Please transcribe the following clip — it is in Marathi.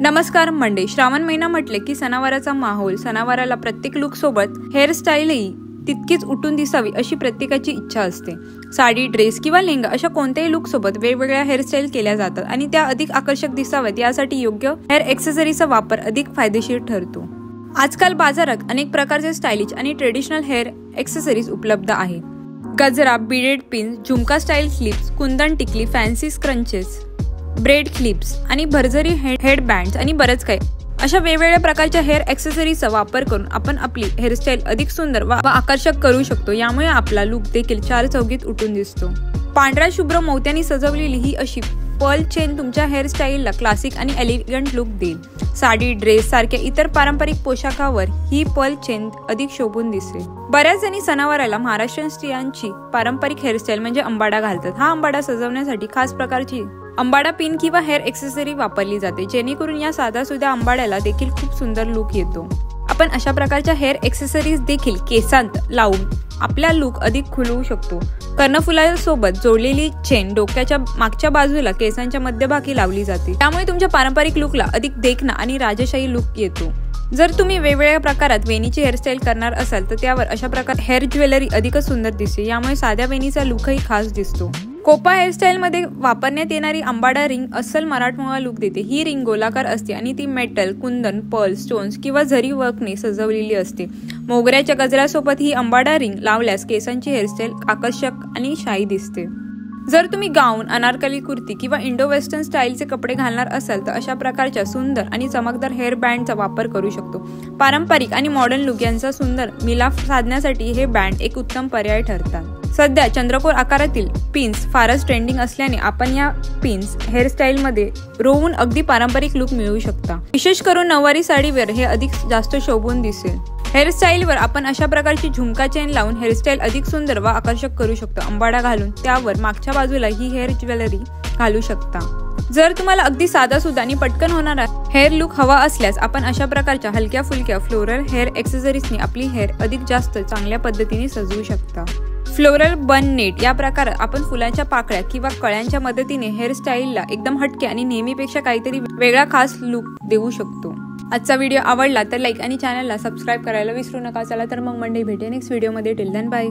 नमस्कार मंडळी, श्रावण महिना म्हटले की सणावाराचा माहोल. सणावाराला प्रत्येक लुक सोबत हेअरस्टाईलही तितकीच उठून दिसावी अशी प्रत्येकाची इच्छा असते. साडी, ड्रेस किंवा लेहंगा अशा कोणत्याही लुक सोबत वेगवेगळ्या हेअरस्टाईल केल्या जातात आणि त्या अधिक आकर्षक दिसाव्यात यासाठी योग्य हेअर एक्सेसरीचा वापर अधिक फायदेशीर ठरतो. आजकाल बाजारात अनेक प्रकारचे स्टायलिश आणि ट्रेडिशनल हेअर एक्सेसरीज उपलब्ध आहे. गजरा, बीडेड पिन, झुमका स्टाईल क्लिप्स, कुंदन टिकली, फॅन्सी स्क्रंचेस, ब्रेड क्लिप्स आणि भरजरी हेड बँड्स आणि बरंच काही अशा वेगवेगळ्या प्रकारच्या हेअर एक्सेसरीजचा वापर करून आपण आपली हेअरस्टाईल अधिक सुंदर व आकर्षक करू शकतो. यामुळे आपला लुक देखील चार चौघीत उठून दिसतो. पांढऱ्या शुभ्र मोत्यांनी सजवलेली ही अशी पर्ल चेन तुमच्या हेअरस्टाईलला क्लासिक आणि एलिगंट लुक देईल. साडी, ड्रेस सारख्या इतर पारंपरिक पोशाखावर ही पर्ल चेन अधिक शोभून दिसेल. बऱ्याच जणी सणावाराला महाराष्ट्रीयन स्त्रियांची पारंपरिक हेअरस्टाईल म्हणजे अंबाडा घालतात. हा अंबाडा सजवण्यासाठी खास प्रकारची अंबाडा पिन किंवा हेअर एक्सेसरी वापरली जाते, जेणेकरून या साध्यासुध्या अंबाड्याला देखील खूप सुंदर लुक येतो. आपण अशा प्रकारच्या हेअर एक्सेसरीज देखील केसांत लावून आपला लुक अधिक खुलवू शकतो. कर्णफुलासोबत जोडलेली चेन डोक्याच्या मागच्या बाजूला केसांच्या मध्यभागी लावली जाते. त्यामुळे तुमच्या पारंपरिक लुकला अधिक देखणा आणि राजशाही लुक येतो. जर तुम्ही वेगवेगळ्या प्रकारात वेणीची हेअरस्टाईल करणार असाल तर त्यावर अशा प्रकारे हेअर ज्वेलरी अधिकच सुंदर दिसते. यामुळे साध्या वेणीचा लुकही खास दिसतो. कोपा हेअरस्टाईल मध्ये वापरण्यात येणारी अंबाडा रिंग अस्सल मराठमोळा लुक देते. ही रिंग गोलाकार असते आणि ती मेटल, कुंदन, पर्ल, स्टोन्स किंवा झरी वर्कने सजवलेली असते. मोगऱ्याच्या गजऱ्यासोबत ही अंबाडा रिंग लावल्यास केसांची हेअरस्टाईल आकर्षक आणि शाही दिसते. जर तुम्ही गाऊन, अनारकली कुर्ती किंवा इंडो वेस्टर्न स्टाईलचे कपडे घालणार असाल तर अशा प्रकारच्या सुंदर आणि चमकदार हेअर बँडचा वापर करू शकतो. पारंपरिक आणि मॉडर्न लुक यांचा सुंदर मिलाफ साधण्यासाठी हे बँड एक उत्तम पर्याय ठरतात. सध्या चंद्रकोर आकारातील पिन्स फारच ट्रेंडिंग असल्याने आपण या पिन्स हेअरस्टाईलमध्ये रोवून अगदी पारंपरिक लुक मिळवू शकता. विशेष करून नऊवारी साडीवर हे अधिक जास्त शोभून दिसेल. हेअरस्टाईलवर आपण अशा प्रकारची झुमका चेन लावून हेअरस्टाईल अधिक सुंदर व आकर्षक करू शकतो. अंबाडा घालून त्यावर मागच्या बाजूला ही हेअर ज्वेलरी घालू शकता. जर तुम्हाला अगदी साधा सुद्धा आणि पटकन होणारा हेअर लुक हवा असल्यास आपण अशा प्रकारच्या हलक्या फुलक्या फ्लोरल हेअर एक्सेसरीजने आपली हेअर अधिक जास्त चांगल्या पद्धतीने सजवू शकता. फ्लोरल बन नेट या प्रकारात आपण फुलांच्या पाकळ्या किंवा कळ्यांच्या मदतीने हेअरस्टाईलला एकदम हटके आणि नेहमीपेक्षा काहीतरी वेगळा खास लुक देऊ शकतो. आजचा व्हिडिओ आवडला तर लाईक आणि चॅनलला सबस्क्राईब करायला विसरू नका. चला तर मग मंडळी भेटूया नेक्स्ट व्हिडिओमध्ये. Till then bye.